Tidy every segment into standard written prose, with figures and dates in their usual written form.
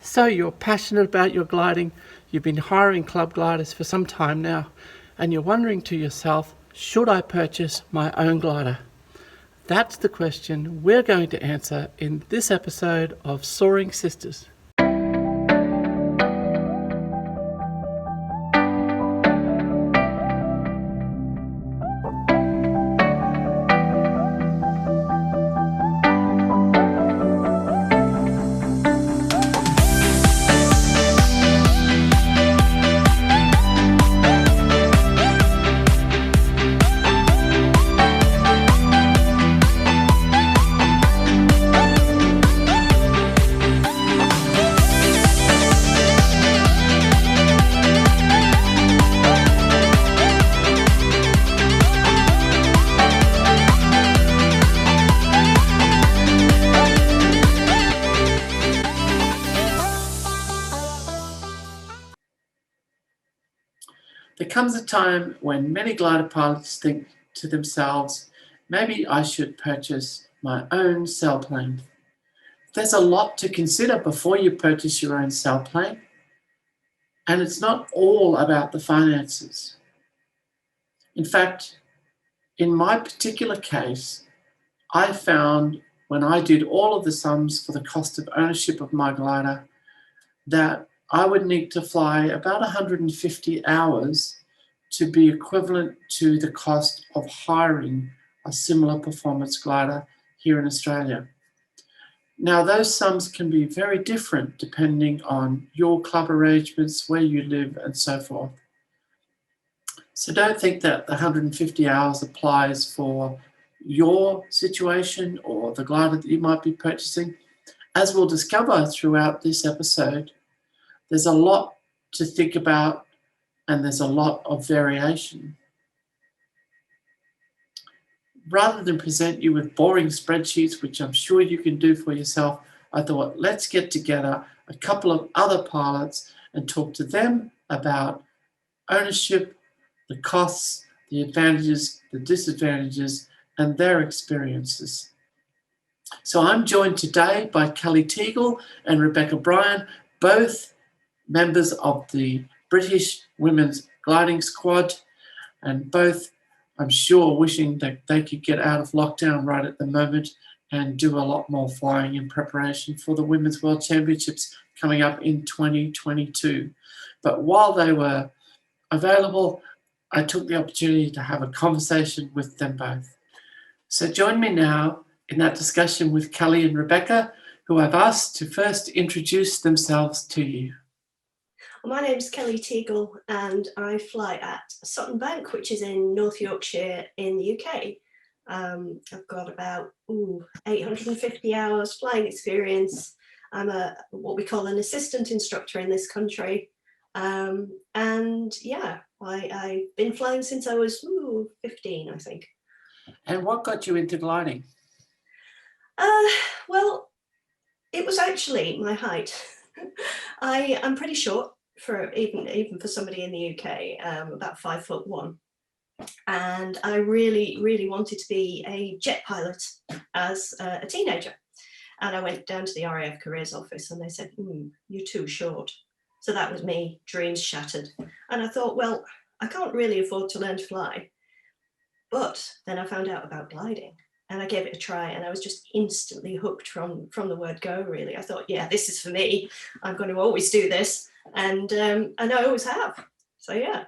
So you're passionate about your gliding, you've been hiring club gliders for some time now, and you're wondering to yourself, should I purchase my own glider? That's the question we're going to answer in this episode of Soaring Sisters. There comes a time when many glider pilots think to themselves, maybe I should purchase my own sailplane. There's a lot to consider before you purchase your own sailplane, and it's not all about the finances. In fact, in my particular case, I found when I did all of the sums for the cost of ownership of my glider that I would need to fly about 150 hours to be equivalent to the cost of hiring a similar performance glider here in Australia. Now, those sums can be very different depending on your club arrangements, where you live, and so forth. So don't think that the 150 hours applies for your situation or the glider that you might be purchasing. As we'll discover throughout this episode, there's a lot to think about and there's a lot of variation. Rather than present you with boring spreadsheets, which I'm sure you can do for yourself, I thought let's get together a couple of other pilots and talk to them about ownership, the costs, the advantages, the disadvantages, and their experiences. So I'm joined today by Kelly Teagle and Rebecca Bryan, both members of the British Women's Gliding Squad, and both, I'm sure, wishing that they could get out of lockdown right at the moment and do a lot more flying in preparation for the Women's World Championships coming up in 2022. But while they were available, I took the opportunity to have a conversation with them both. So join me now in that discussion with Kelly and Rebecca, who I've asked to first introduce themselves to you. My name is Kelly Teagle and I fly at Sutton Bank, which is in North Yorkshire in the UK. I've got about 850 hours flying experience. I'm what we call an assistant instructor in this country. I've been flying since I was 15, I think. And what got you into gliding? Well, it was actually my height. I'm pretty short for even for somebody in the UK, about 5'1", and I really wanted to be a jet pilot as a teenager. And I went down to the RAF careers office and they said, you're too short. So that was me, dreams shattered. And I thought, well, I can't really afford to learn to fly. But then I found out about gliding and I gave it a try and I was just instantly hooked from the word go, really. I thought, yeah, this is for me. I'm going to always do this. And I always have. So, yeah.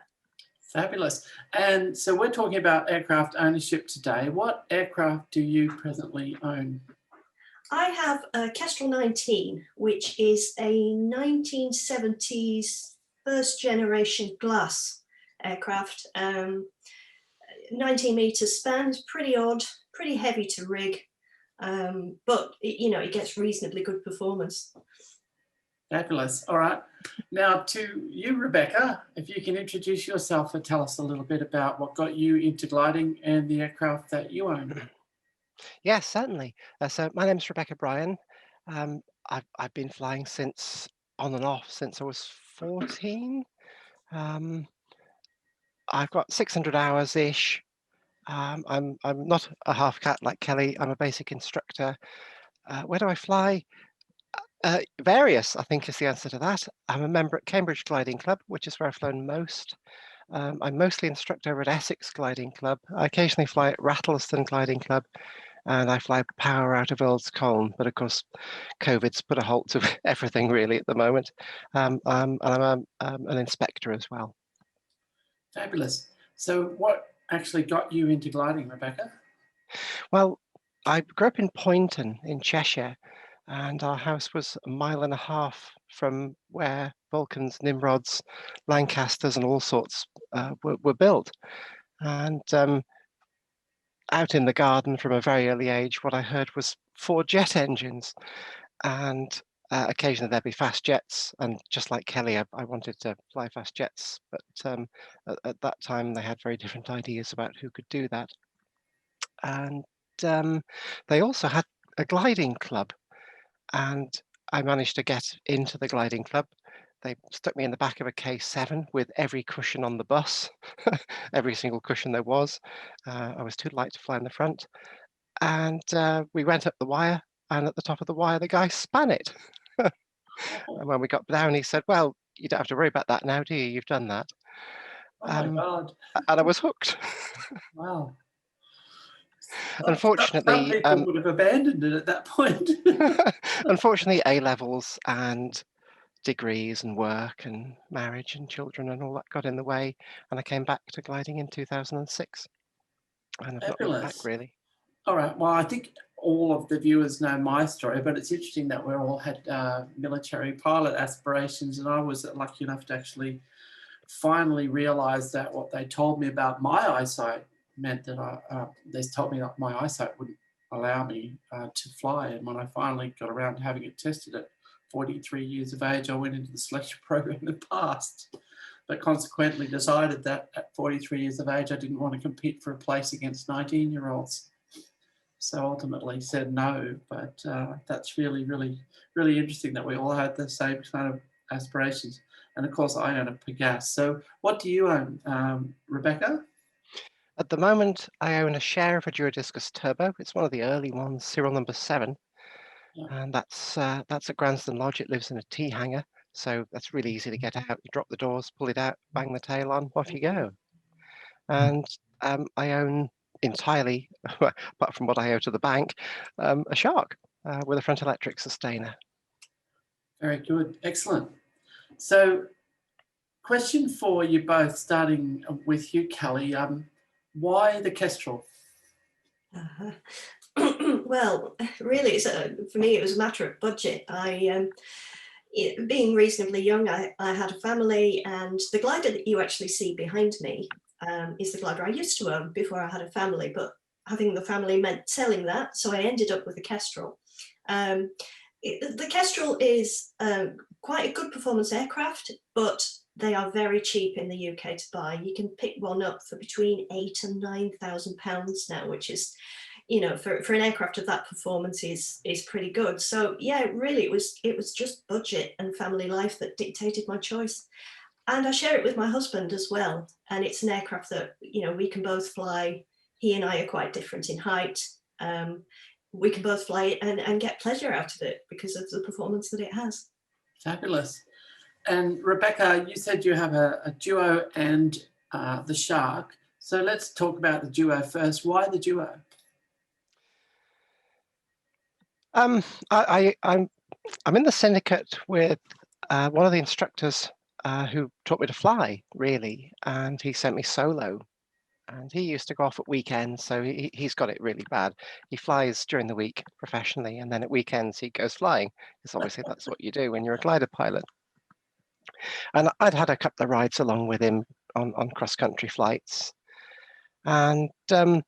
Fabulous. And so we're talking about aircraft ownership today. What aircraft do you presently own? I have a Kestrel 19, which is a 1970s first generation glass aircraft. 19 meters span, pretty odd, pretty heavy to rig, but it gets reasonably good performance. Fabulous. All right. Now to you, Rebecca, if you can introduce yourself and tell us a little bit about what got you into gliding and the aircraft that you own. Yes, certainly. So my name is Rebecca Bryan. I've been flying on and off since I was 14. I've got 600 hours-ish. I'm not a half cat like Kelly. I'm a basic instructor. Where do I fly? Various, I think, is the answer to that. I'm a member at Cambridge Gliding Club, which is where I've flown most. I'm mostly instructor over at Essex Gliding Club. I occasionally fly at Rattleston Gliding Club, and I fly power out of Earl's Colne. But of course, COVID's put a halt to everything really at the moment. And I'm an inspector as well. Fabulous. So what actually got you into gliding, Rebecca? Well, I grew up in Poynton in Cheshire, and our house was a mile and a half from where Vulcans, Nimrods, Lancasters, and all sorts were built. And out in the garden from a very early age, what I heard was 4 jet engines, and occasionally there'd be fast jets. And just like Kelly, I wanted to fly fast jets, but at that time they had very different ideas about who could do that. And they also had a gliding club, and I managed to get into the gliding club. They stuck me in the back of a K7 with every cushion on the bus, every single cushion there was. I was too light to fly in the front. And we went up the wire, and at the top of the wire, the guy span it. Oh, And when we got down, he said, "Well, you don't have to worry about that now, do you? You've done that." oh my God. And I was hooked. Wow. Some Unfortunately, people would have abandoned it at that point. unfortunately, A levels and degrees and work and marriage and children and all that got in the way, and I came back to gliding in 2006, and I've not looked back Fabulous. really. All right. Well, I think all of the viewers know my story, but it's interesting that we all had military pilot aspirations, and I was lucky enough to actually finally realize that what they told me about my eyesight meant that they told me that my eyesight wouldn't allow me to fly. And when I finally got around to having it tested at 43 years of age, I went into the selection program and passed, but consequently decided that at 43 years of age, I didn't want to compete for a place against 19-year-olds. So ultimately said no, but that's really, really, really interesting that we all had the same kind of aspirations. And of course, I own a Pegasus. So what do you own, Rebecca? At the moment, I own a share of a Duodiscus Turbo. It's one of the early ones, serial number 7, Yeah. and that's at Granston Lodge. It lives in a T hanger, so that's really easy to get out. You drop the doors, pull it out, bang the tail on, off you go. And I own entirely, apart from what I owe to the bank, a Shark with a front electric sustainer. Very good. Excellent. So question for you both, starting with you, Kelly. Why the Kestrel? Well, really, for me, it was a matter of budget. Being reasonably young, I had a family, and the glider that you actually see behind me is the glider I used to own before I had a family, but having the family meant selling that, so I ended up with a Kestrel. The Kestrel is quite a good performance aircraft, but they are very cheap in the UK to buy. You can pick one up for between £8,000 and £9,000 now, which is, you know, for an aircraft of that performance is pretty good. So yeah, really, it was just budget and family life that dictated my choice. And I share it with my husband as well. And it's an aircraft that, you know, we can both fly. He and I are quite different in height. We can both fly it and get pleasure out of it because of the performance that it has. Fabulous. And Rebecca, you said you have a Duo and the Shark. So let's talk about the Duo first. Why the Duo? I'm in the syndicate with one of the instructors who taught me to fly, really, and he sent me solo. And he used to go off at weekends, so he's got it really bad. He flies during the week professionally, and then at weekends he goes flying, because obviously that's what you do when you're a glider pilot. And I'd had a couple of rides along with him on cross-country flights, and the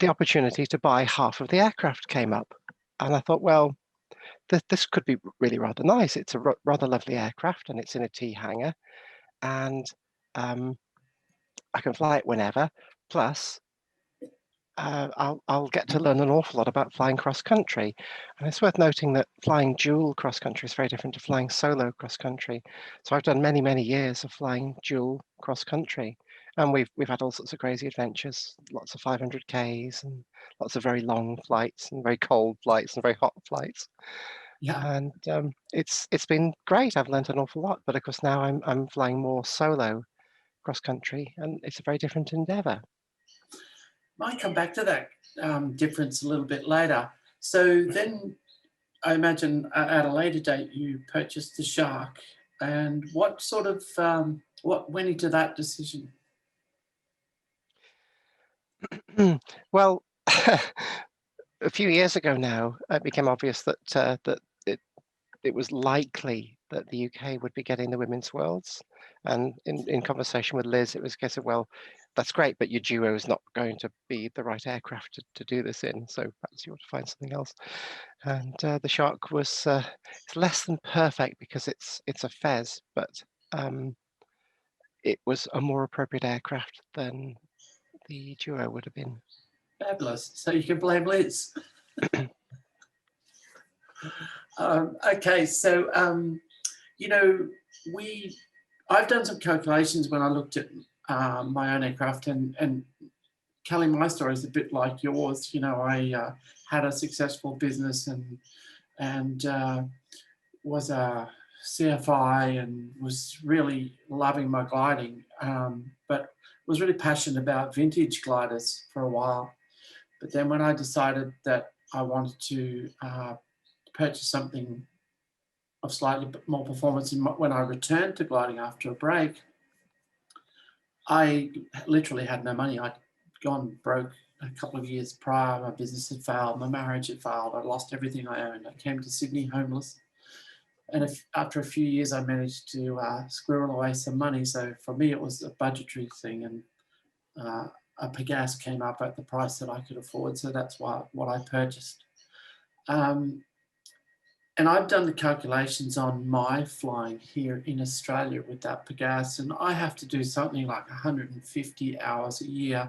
opportunity to buy half of the aircraft came up. And I thought, well, this could be really rather nice. It's a rather lovely aircraft, and it's in a T hangar, and I can fly it whenever. Plus, I'll get to learn an awful lot about flying cross country. And it's worth noting that flying dual cross country is very different to flying solo cross country. So I've done many, many years of flying dual cross country, And we've had all sorts of crazy adventures, lots of 500Ks and lots of very long flights and very cold flights and very hot flights. Yeah. And it's been great. I've learned an awful lot, but of course now I'm flying more solo cross country, and it's a very different endeavour. Might come back to that difference a little bit later. So then I imagine at a later date you purchased the Shark. And what sort of, what went into that decision? Well, a few years ago now, it became obvious that that it was likely that the UK would be getting the Women's Worlds. And in conversation with Liz, it was a case of, well, that's great, but your duo is not going to be the right aircraft to do this in. So perhaps you ought to find something else. And the Shark was it's less than perfect because it's a Fez, but it was a more appropriate aircraft than the duo would have been. Fabulous. So you can blame Liz. Okay, so you know, I've done some calculations when I looked at my own aircraft, and Kelly, my story is a bit like yours. You know, I had a successful business and was a CFI and was really loving my gliding, but was really passionate about vintage gliders for a while. But then when I decided that I wanted to purchase something of slightly more performance when I returned to gliding after a break, I literally had no money. I'd gone broke a couple of years prior. My business had failed. My marriage had failed. I lost everything I owned. I came to Sydney homeless. And after a few years, I managed to squirrel away some money. So for me, it was a budgetary thing. And a Pegasus came up at the price that I could afford. So that's what I purchased. And I've done the calculations on my flying here in Australia with that Pegasus, and I have to do something like 150 hours a year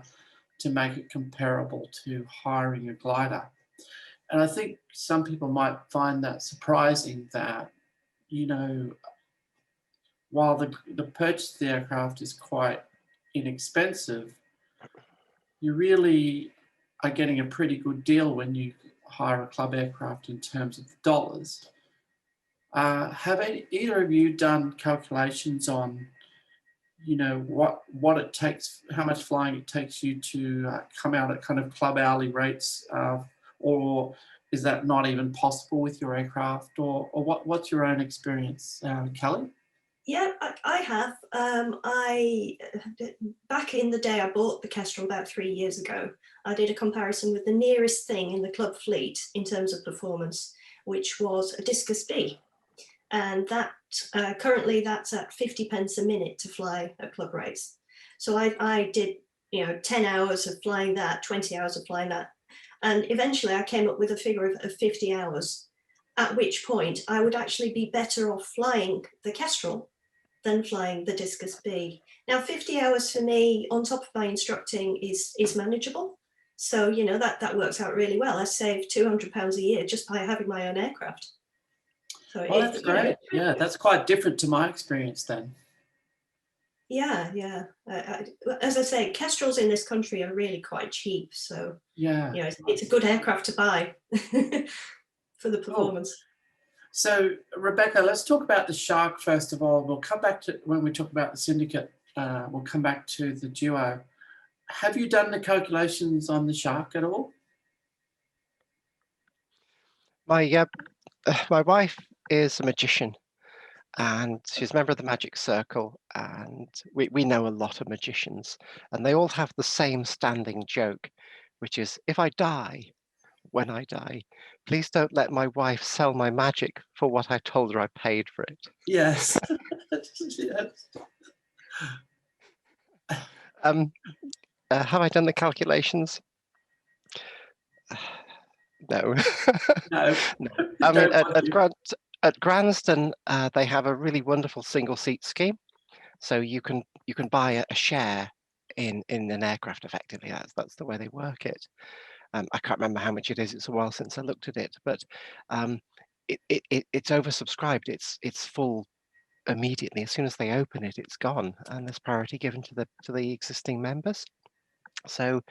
to make it comparable to hiring a glider. And I think some people might find that surprising that, you know, while the purchase of the aircraft is quite inexpensive, you really are getting a pretty good deal when you hire a club aircraft in terms of dollars. Have either of you done calculations on, you know, what it takes, how much flying it takes you to come out at kind of club hourly rates, or is that not even possible with your aircraft, or what's your own experience, Kelly? Yeah, I have. Back in the day, I bought the Kestrel about 3 years ago. I did a comparison with the nearest thing in the club fleet in terms of performance, which was a Discus B. And that currently that's at 50 pence a minute to fly at club rates. So I did, 10 hours of flying that, 20 hours of flying that. And eventually I came up with a figure of 50 hours, at which point I would actually be better off flying the Kestrel than flying the Discus B. Now, 50 hours for me on top of my instructing is manageable. So, that works out really well. I save £200 a year just by having my own aircraft. So Oh, that's great. Yeah, that's quite different to my experience then. Yeah. As I say, Kestrels in this country are really quite cheap. So, yeah, it's a good aircraft to buy for the performance. Cool. So, Rebecca, let's talk about the Shark first of all. We'll come back to, when we talk about the Syndicate, we'll come back to the Duo. Have you done the calculations on the Shark at all? My wife is a magician, and she's a member of the Magic Circle, and we know a lot of magicians, and they all have the same standing joke, which is, if I die, when I die, please don't let my wife sell my magic for what I told her I paid for it. Yes. Yes. Have I done the calculations? No. No. No. I mean, at Granston, they have a really wonderful single seat scheme, so you can buy a share in an aircraft effectively. That's the way they work it. I can't remember how much it is. It's a while since I looked at it, but it's oversubscribed. It's full immediately. As soon as they open it, it's gone, and there's priority given to the existing members. So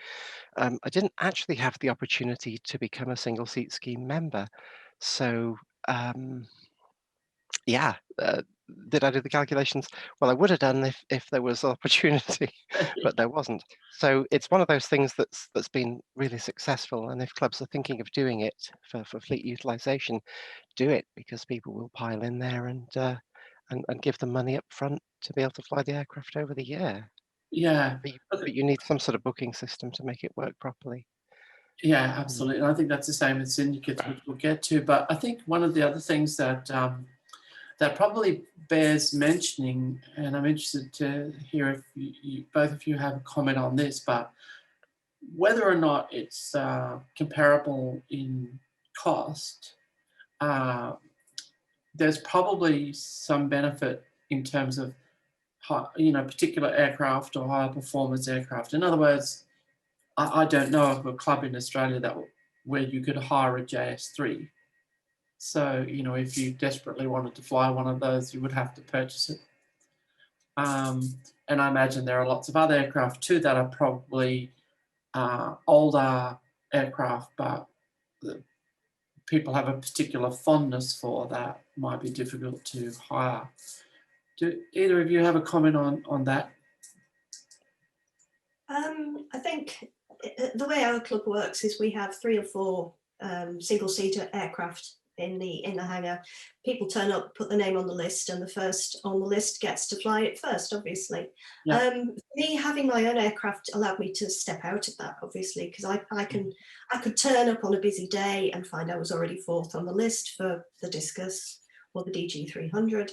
I didn't actually have the opportunity to become a single seat scheme member. So yeah, did I do the calculations? Well, I would have done if there was opportunity, but there wasn't. So it's one of those things that's been really successful. And if clubs are thinking of doing it for fleet utilization, do it, because people will pile in there and give them money up front to be able to fly the aircraft over the year. Yeah. But you need some sort of booking system to make it work properly. Yeah, absolutely. And I think that's the same with syndicates, which we'll get to. But I think one of the other things that that probably bears mentioning, and I'm interested to hear if both of you have a comment on this, but whether or not it's comparable in cost, there's probably some benefit in terms of particular aircraft or higher performance aircraft. In other words, I don't know of a club in Australia where you could hire a JS3. So, if you desperately wanted to fly one of those, you would have to purchase it. And I imagine there are lots of other aircraft too that are probably older aircraft, but people have a particular fondness for that might be difficult to hire. Do either of you have a comment on that? I think the way our club works is we have 3 or 4 single-seater aircraft in the hangar. People turn up, put their name on the list, and the first on the list gets to fly it first, obviously. Yeah. Me having my own aircraft allowed me to step out of that, obviously, because I could turn up on a busy day and find I was already 4th on the list for the Discus or the DG300.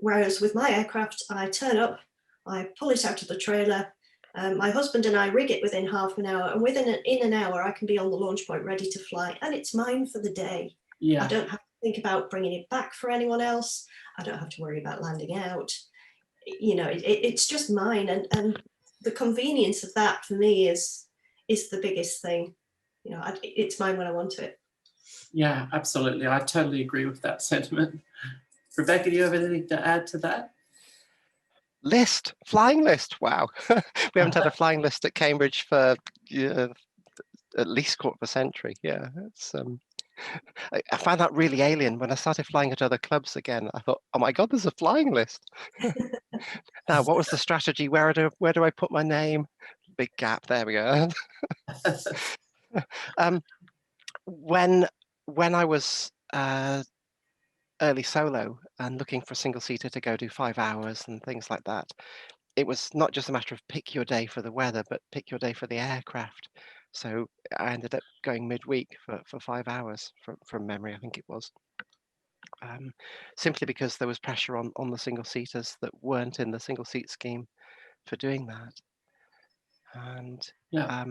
Whereas with my aircraft, I turn up, I pull it out of the trailer, my husband and I rig it within half an hour, and in an hour I can be on the launch point ready to fly, and it's mine for the day. Yeah. I don't have to think about bringing it back for anyone else. I don't have to worry about landing out. It's just mine, and the convenience of that for me is the biggest thing. It's mine when I want it. Yeah, absolutely. I totally agree with that sentiment. Rebecca, do you have anything to add to that? Flying list. Wow. We haven't had a flying list at Cambridge for at least quarter of a century. Yeah, it's I found that really alien when I started flying at other clubs again. I thought, oh my God, there's a flying list. Now, what was the strategy? Where do I put my name? Big gap. There we go. When I was early solo and looking for a single seater to go do 5 hours and things like that, it was not just a matter of pick your day for the weather, but pick your day for the aircraft. So I ended up going midweek for 5 hours from memory, I think it was. Simply because there was pressure on the single seaters that weren't in the single seat scheme for doing that. And Yeah.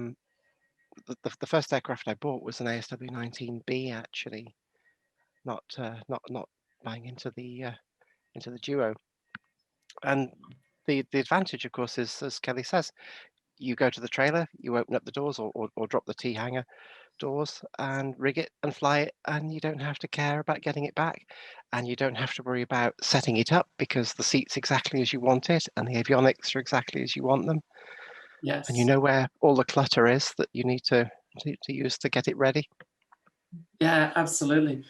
The first aircraft I bought was an ASW-19B, actually, not buying into the Duo. And the advantage, of course, is, as Kelly says, you go to the trailer, you open up the doors or drop the T hanger doors and rig it and fly it, and you don't have to care about getting it back, and you don't have to worry about setting it up because the seat's exactly as you want it and the avionics are exactly as you want them. Yes. And you know where all the clutter is that you need to use to get it ready. Yeah, absolutely.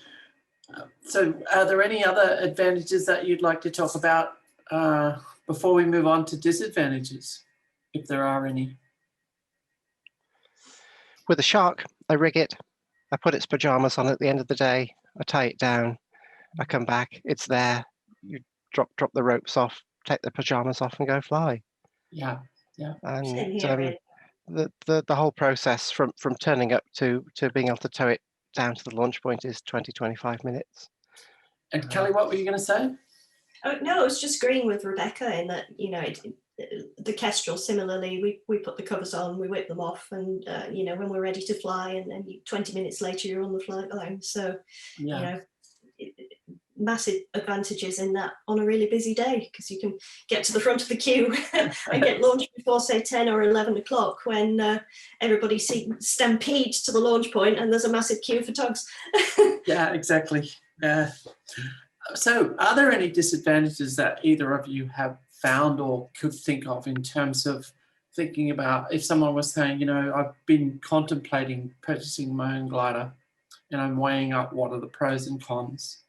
So are there any other advantages that you'd like to talk about before we move on to disadvantages, if there are any? With a Shark, I rig it, I put its pajamas on at the end of the day, I tie it down, I come back, it's there, you drop the ropes off, take the pajamas off and go fly. Yeah. And Same here, the whole process from turning up to being able to tow it down to the launch point is 20-25 minutes. And Kelly, what were you going to say? Oh, no, I was just agreeing with Rebecca in that, the Kestrel, similarly, we put the covers on, we whip them off, and, when we're ready to fly, and 20 minutes later, you're on the flight line. So, massive advantages in that on a really busy day, because you can get to the front of the queue and get launched before, say, 10 or 11 o'clock when everybody stampedes to the launch point and there's a massive queue for tugs. Yeah, exactly. Yeah. So are there any disadvantages that either of you have found or could think of in terms of thinking about if someone was saying, you know, I've been contemplating purchasing my own glider and I'm weighing up what are the pros and cons?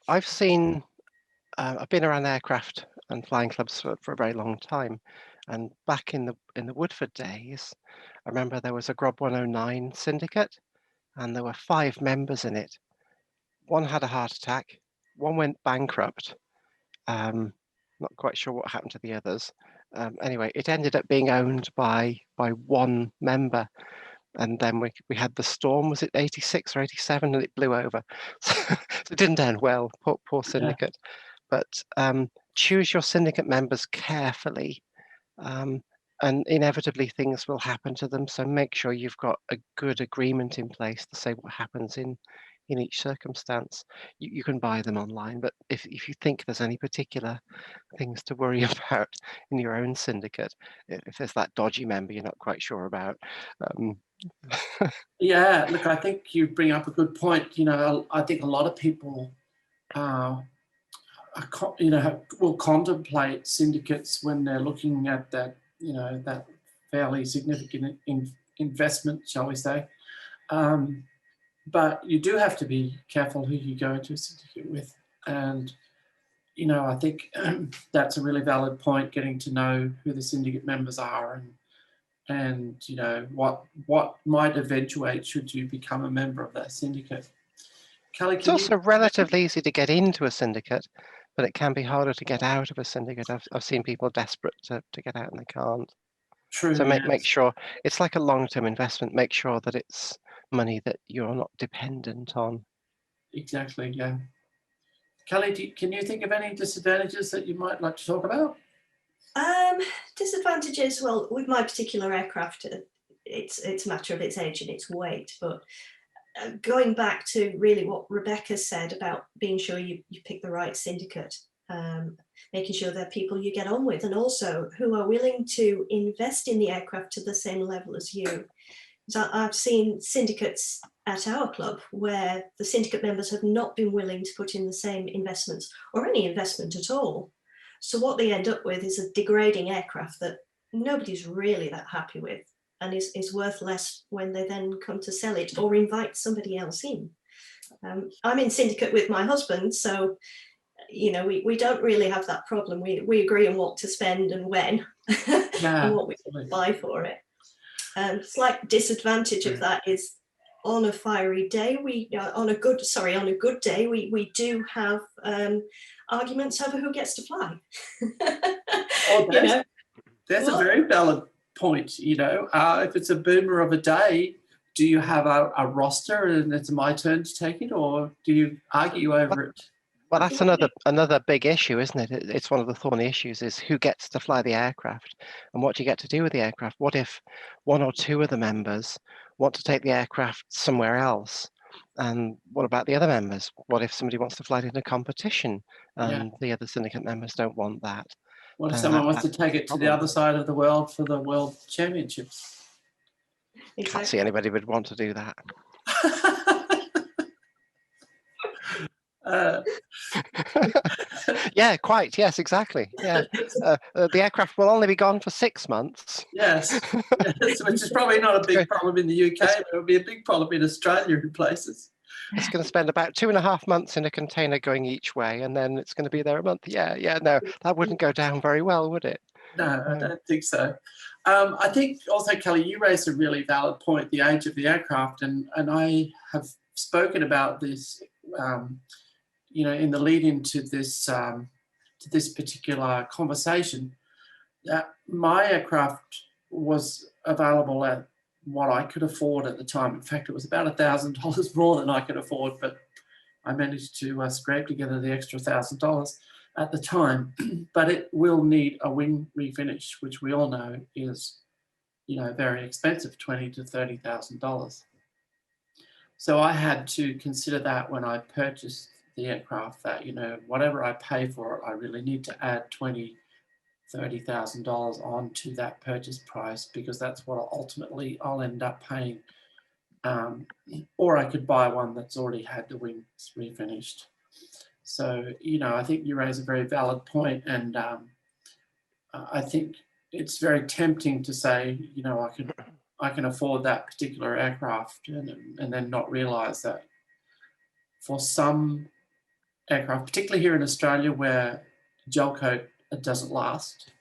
I've seen. I've been around aircraft and flying clubs for a very long time, and back in the Woodford days, I remember there was a Grob 109 syndicate, and there were 5 members in it. One had a heart attack, one went bankrupt. Not quite sure what happened to the others. Anyway, it ended up being owned by one member, and then we had the storm. Was it 86 or 87? And it blew over. So, it didn't end well. Poor syndicate. But choose your syndicate members carefully, and inevitably things will happen to them. So make sure you've got a good agreement in place to say what happens in each circumstance. You can buy them online, but if you think there's any particular things to worry about in your own syndicate, if there's that dodgy member you're not quite sure about. Yeah, look, I think you bring up a good point. You know, I think a lot of people, you know, will contemplate syndicates when they're looking at that, you know, that fairly significant investment, shall we say. But you do have to be careful who you go into a syndicate with. And, you know, I think that's a really valid point, getting to know who the syndicate members are and you know, what might eventuate should you become a member of that syndicate. Kelly, It's also relatively easy to get into a syndicate, but it can be harder to get out of a syndicate. I've seen people desperate to get out and they can't. True. So yes. make sure it's like a long-term investment. Make sure that it's money that you're not dependent on. Exactly, yeah. Kelly, can you think of any disadvantages that you might like to talk about? Disadvantages, well, with my particular aircraft, it's a matter of its age and its weight, but going back to really what Rebecca said about being sure you pick the right syndicate, making sure they're people you get on with, and also who are willing to invest in the aircraft to the same level as you. So I've seen syndicates at our club where the syndicate members have not been willing to put in the same investments or any investment at all. So what they end up with is a degrading aircraft that nobody's really that happy with, and is worth less when they then come to sell it or invite somebody else in. I'm in syndicate with my husband, so you know we don't really have that problem. We agree on what to spend and when, and what we buy for it. Slight disadvantage of that is on a fiery day, on a good day, we do have arguments over who gets to fly. That's a very valid point. You know, if it's a boomer of a day, do you have a roster and it's my turn to take it, or do you argue over it? Well, that's another big issue, isn't it? It's one of the thorny issues, is who gets to fly the aircraft and what do you get to do with the aircraft? What if 1 or 2 of the members want to take the aircraft somewhere else? And what about the other members? What if somebody wants to fly it in a competition and the other syndicate members don't want that? What if someone wants to take it to the other side of the world for the World Championships? Exactly. Can't see anybody would want to do that. Yeah, quite. Yes, exactly. Yeah, the aircraft will only be gone for 6 months. Yes, which is probably not a big problem in the UK, but it'll be a big problem in Australia in places. It's going to spend about 2.5 months in a container going each way, and then it's going to be there a month. Yeah, no, that wouldn't go down very well, would it? No, I don't think so. I think also, Kelly, you raised a really valid point, the age of the aircraft, and I have spoken about this, you know, in the lead into this particular conversation. That my aircraft was available at what I could afford at the time. In fact, it was about $1,000 more than I could afford, but I managed to scrape together the extra $1,000 at the time. But it will need a wing refinish, which we all know is, you know, very expensive, $20,000 to $30,000. So I had to consider that when I purchased the aircraft, that, you know, whatever I pay for it, I really need to add $20,000, $30,000 onto that purchase price, because that's what ultimately I'll end up paying. Or I could buy one that's already had the wings refinished. So, I think you raise a very valid point, and I think it's very tempting to say, I can afford that particular aircraft, and then not realise that for some aircraft, particularly here in Australia, where gel coat doesn't last,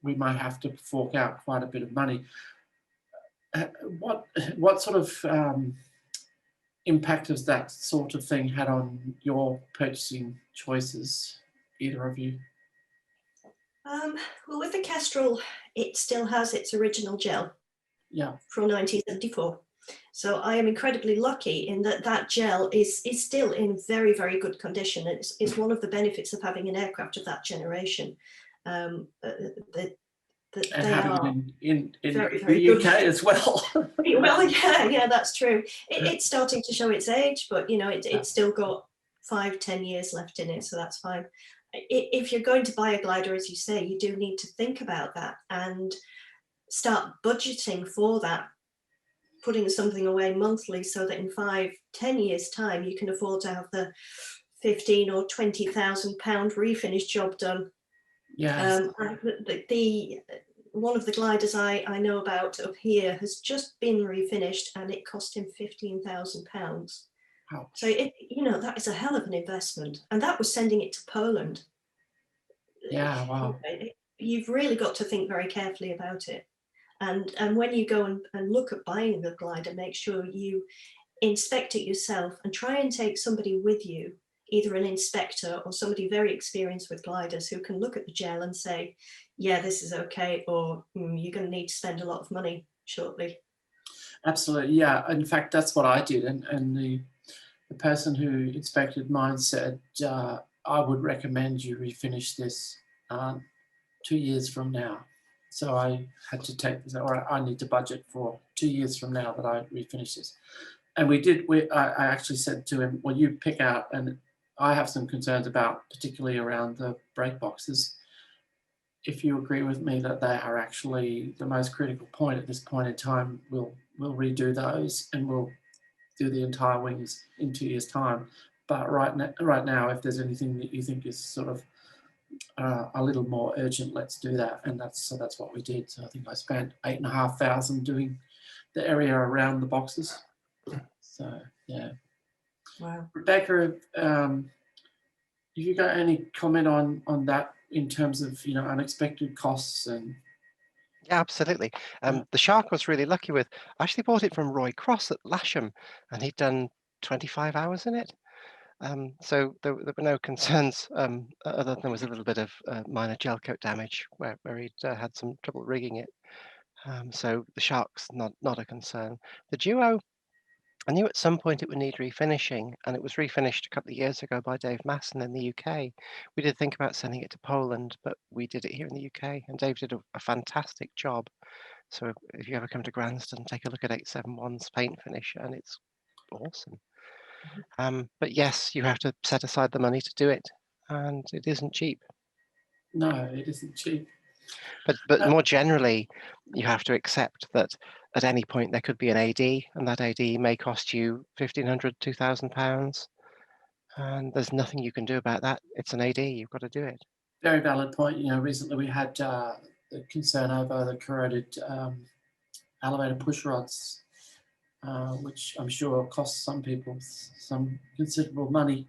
we might have to fork out quite a bit of money. What sort of impact has that sort of thing had on your purchasing choices, either of you? Well, with the Kestrel, it still has its original gel Yeah. from 1974. So I am incredibly lucky in that gel is still in very, very good condition. It's one of the benefits of having an aircraft of that generation. And they having are it in very, very the good. UK as well. Well, yeah, that's true. It's starting to show its age, but it's still got 5-10 years left in it, so that's fine. If you're going to buy a glider, as you say, you do need to think about that and start budgeting for that, putting something away monthly so that in 5-10 years time you can afford to have the 15 or 20,000 pound refinish job done. Yes. One of the gliders I know about up here has just been refinished, and it cost him £15,000. Ouch. So that is a hell of an investment, and that was sending it to Poland. Yeah, wow. You've really got to think very carefully about it, and when you go and look at buying the glider, make sure you inspect it yourself and try and take somebody with you, either an inspector or somebody very experienced with gliders who can look at the gel and say, yeah, this is okay, or you're going to need to spend a lot of money shortly. Absolutely, yeah. In fact, that's what I did, and the person who inspected mine said, I would recommend you refinish this 2 years from now. So I had to take this, or I need to budget for 2 years from now that I refinish this. And we did, I actually said to him, well, you pick out, and I have some concerns about, particularly around the brake boxes. If you agree with me that they are actually the most critical point at this point in time, we'll redo those, and we'll do the entire wings in 2 years' time. But right now, if there's anything that you think is sort of a little more urgent, let's do that. And that's what we did. So I think I spent $8,500 doing the area around the boxes. So yeah. Wow. Rebecca, have you got any comment on that in terms of unexpected costs? And Yeah, absolutely. The Shark was really lucky with. I actually bought it from Roy Cross at Lasham, and he'd done 25 hours in it. So there were no concerns other than there was a little bit of minor gel coat damage where he'd had some trouble rigging it. So the Shark's not a concern. The Duo, I knew at some point it would need refinishing, and it was refinished a couple of years ago by Dave Masson in the UK. We did think about sending it to Poland, but we did it here in the UK, and Dave did a fantastic job. So if you ever come to Granston, take a look at 871's paint finish, and it's awesome. But yes, you have to set aside the money to do it, and it isn't cheap. no, it isn't cheap. But more generally, you have to accept that at any point there could be an AD, and that AD may cost you £1,500, £2,000, and there's nothing you can do about that. It's an AD, you've got to do it. Very valid point. Recently we had the concern over the corroded elevator push rods, which I'm sure costs some people some considerable money.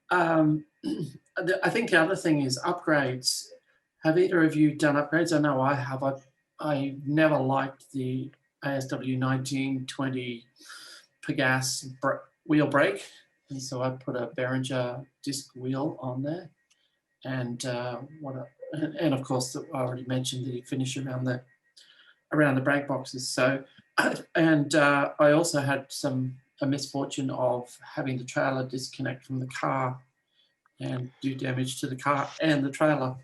I think the other thing is upgrades. Have either of you done upgrades? I know I have. I never liked the ASW 1920 Pegas wheel brake, and so I put a Behringer disc wheel on there, and and of course I already mentioned the finish around the brake boxes. So, and I also had a misfortune of having the trailer disconnect from the car and do damage to the car and the trailer.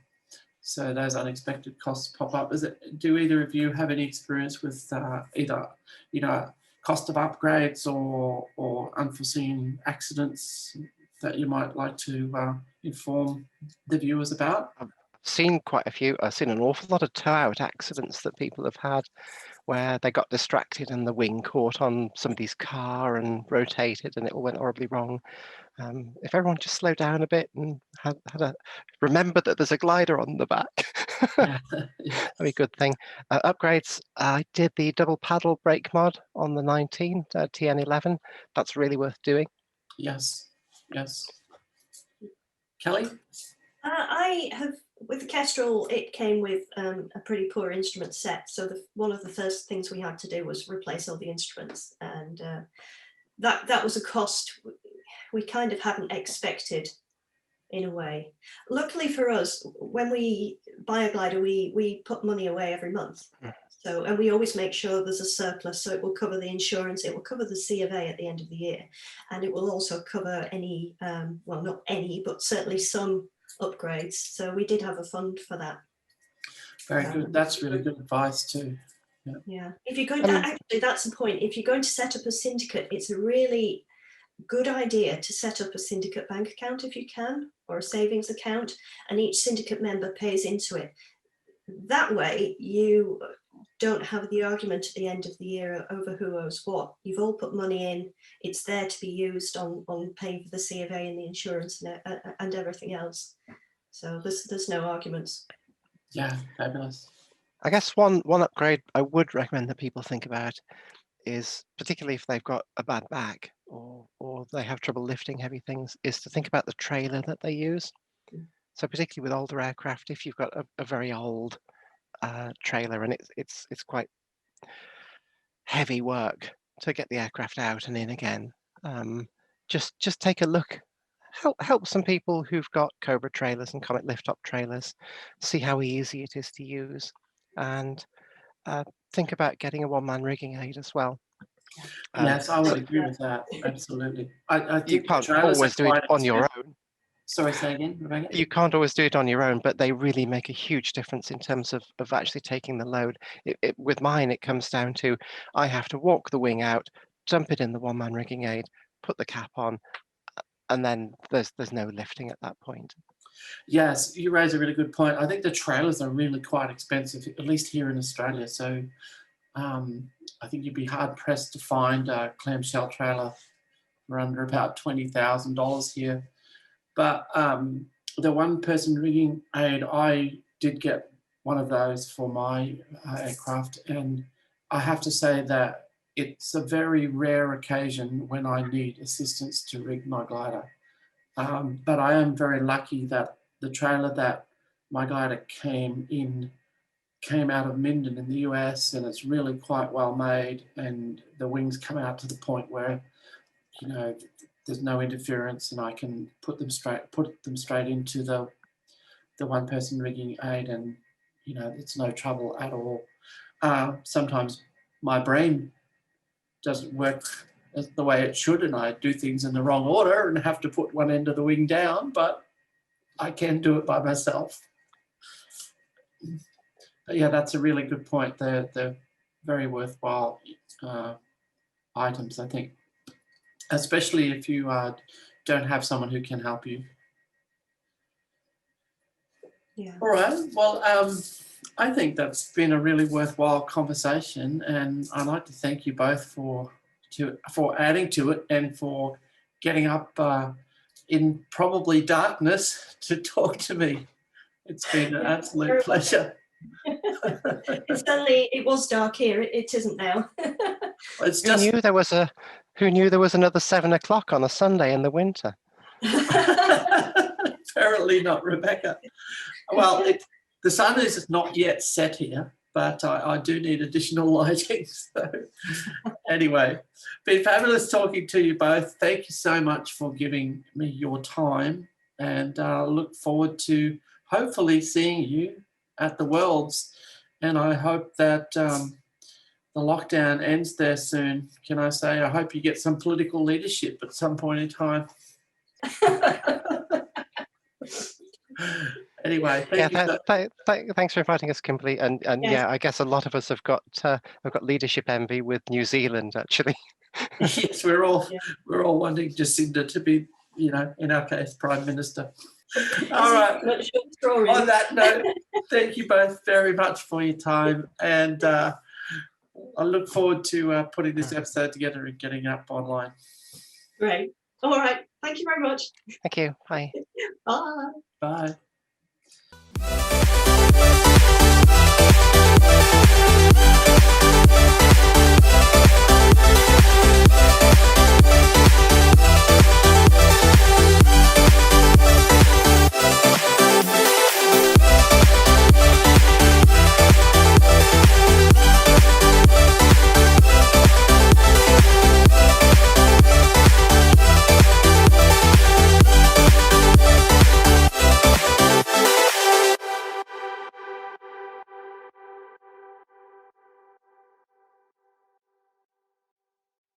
So those unexpected costs pop up. Do either of you have any experience with either, cost of upgrades or unforeseen accidents that you might like to inform the viewers about? I've seen quite a few. I've seen an awful lot of tow-out accidents that people have had where they got distracted and the wing caught on somebody's car and rotated and it all went horribly wrong. If everyone just slowed down a bit and remember that there's a glider on the back, Yeah. that'd be a good thing. Upgrades, I did the double paddle brake mod on the 19 TN11. That's really worth doing. Yes. Kelly? I have, with the Kestrel, it came with a pretty poor instrument set. So one of the first things we had to do was replace all the instruments. And that was a cost we kind of hadn't expected in a way. Luckily for us, when we buy a glider, we put money away every month. So, and we always make sure there's a surplus, so it will cover the insurance, it will cover the C of A at the end of the year, and it will also cover any, well, not any, but certainly some upgrades. So we did have a fund for that. Very good. That's really good advice too. Yeah. If you're going to, actually, that's the point. If you're going to set up a syndicate, it's a really good idea to set up a syndicate bank account if you can, or a savings account, and each syndicate member pays into it. That way you don't have the argument at the end of the year over who owes what. You've all put money in, it's there to be used on paying for the C of A and the insurance and everything else. So there's no arguments. Yeah, fabulous. I guess one upgrade I would recommend that people think about is, particularly if they've got a bad back or they have trouble lifting heavy things, is to think about the trailer that they use. So particularly with older aircraft, if you've got a very old trailer and it's quite heavy work to get the aircraft out and in again, just take a look. Help some people who've got Cobra trailers and Comet lift-up trailers, see how easy it is to use, and think about getting a one-man rigging aid as well. Yes, I would agree with that. Absolutely. I think you can't always do it on your own. Sorry, say again, Rebecca? You can't always do it on your own, but they really make a huge difference in terms of actually taking the load. With mine, it comes down to I have to walk the wing out, dump it in the one-man rigging aid, put the cap on, and then there's no lifting at that point. Yes, you raise a really good point. I think the trailers are really quite expensive, at least here in Australia. So I think you'd be hard pressed to find a clamshell trailer for under about $20,000 here. But the one-person rigging aid, I did get one of those for my aircraft, and I have to say that it's a very rare occasion when I need assistance to rig my glider. But I am very lucky that the trailer that my glider came out of Minden in the US, and it's really quite well made, and the wings come out to the point where, you know, there's no interference, and I can put them straight into the one-person rigging aid, and you know, it's no trouble at all. Sometimes my brain doesn't work the way it should, and I do things in the wrong order and have to put one end of the wing down, but I can do it by myself. But yeah, that's a really good point. They're very worthwhile items, I think, especially if you don't have someone who can help you. Yeah. All right. Well, I think that's been a really worthwhile conversation, and I'd like to thank you both for adding to it and for getting up in probably darkness to talk to me. It's been an absolute pleasure. It was dark here. It isn't now. It's just... Who knew there was another 7 o'clock on a Sunday in the winter? Apparently not, Rebecca. Well, the sun is not yet set here, but I do need additional lighting. So anyway, been fabulous talking to you both. Thank you so much for giving me your time, and look forward to hopefully seeing you at the Worlds. And I hope that the lockdown ends there soon. Can I say, I hope you get some political leadership at some point in time. Anyway, thanks for inviting us, Kimberly. And yeah, I guess a lot of us have got leadership envy with New Zealand, actually. Yes, we're all wanting Jacinda to be, you know, in our case, Prime Minister. All right. On that note, thank you both very much for your time, and I look forward to putting this episode together and getting it up online. Great. All right. Thank you very much. Thank you. Bye. Bye. Bye.